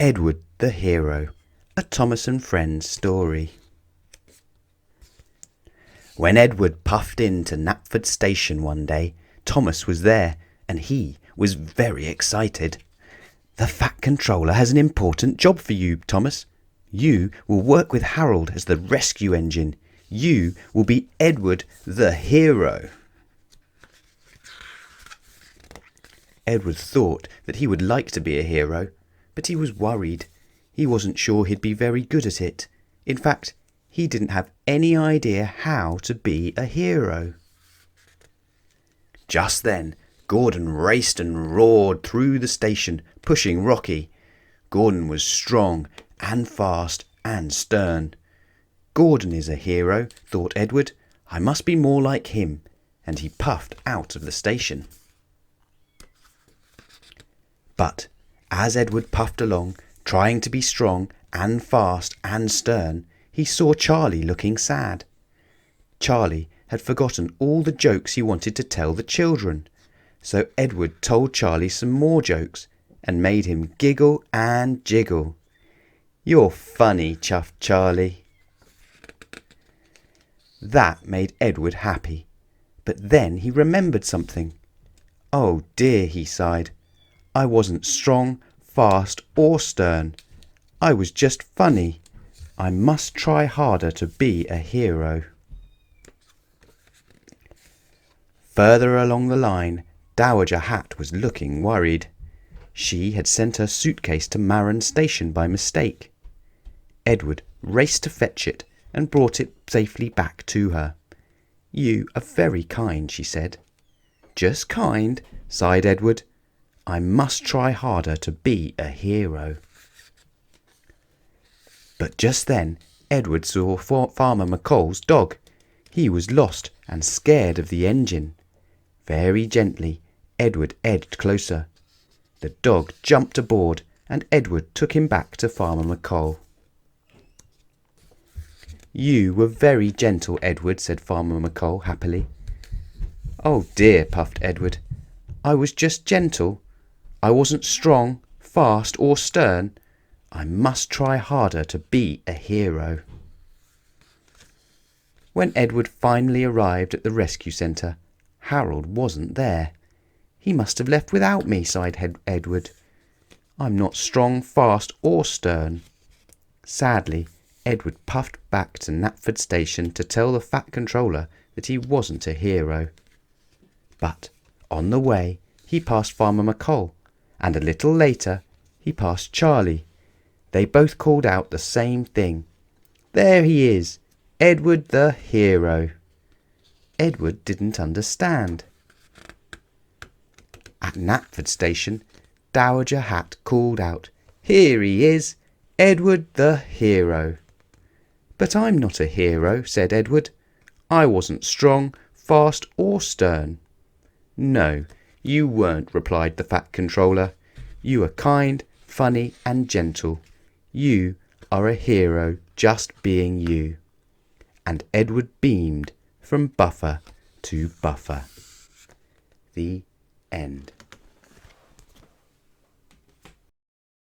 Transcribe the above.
Edward the Hero, a Thomas and Friends story. When Edward puffed into Knapford Station one day, Thomas was there, and he was very excited. "The Fat Controller has an important job for you, Thomas. You will work with Harold as the rescue engine. You will be Edward the Hero." Edward thought that he would like to be a hero, but he was worried. He wasn't sure he'd be very good at it. In fact, he didn't have any idea how to be a hero. Just then, Gordon raced and roared through the station, pushing Rocky. Gordon was strong and fast and stern. "Gordon is a hero," thought Edward. "I must be more like him," and he puffed out of the station. But as Edward puffed along, trying to be strong and fast and stern, he saw Charlie looking sad. Charlie had forgotten all the jokes he wanted to tell the children, so Edward told Charlie some more jokes and made him giggle and jiggle. "You're funny," chuffed Charlie. That made Edward happy, but then he remembered something. "Oh dear," he sighed. "I wasn't strong, fast or stern. I was just funny. I must try harder to be a hero." Further along the line, Dowager Hat was looking worried. She had sent her suitcase to Marron Station by mistake. Edward raced to fetch it and brought it safely back to her. "You are very kind," she said. "Just kind," sighed Edward. "I must try harder to be a hero." But just then Edward saw Farmer Mccoll'S dog. He was lost and scared of the engine. Very gently, Edward edged closer. The dog jumped aboard, and Edward took him back to Farmer Mccoll. "You were very gentle, Edward," said Farmer Mccoll happily. "Oh dear," puffed Edward. "I was just gentle. I wasn't strong, fast or stern. I must try harder to be a hero." When Edward finally arrived at the rescue centre, Harold wasn't there. "He must have left without me," sighed Edward. "I'm not strong, fast or stern." Sadly, Edward puffed back to Knapford Station to tell the Fat Controller that he wasn't a hero. But on the way, he passed Farmer Mccoll, and a little later, he passed Charlie. They both called out the same thing. "There he is, Edward the Hero." Edward didn't understand. At Knapford Station, Dowager Hat called out, "Here he is, Edward the Hero." "But I'm not a hero," said Edward. "I wasn't strong, fast or stern." "No, you weren't," replied the Fat Controller. "You are kind, funny and gentle. You are a hero just being you." And Edward beamed from buffer to buffer. The end.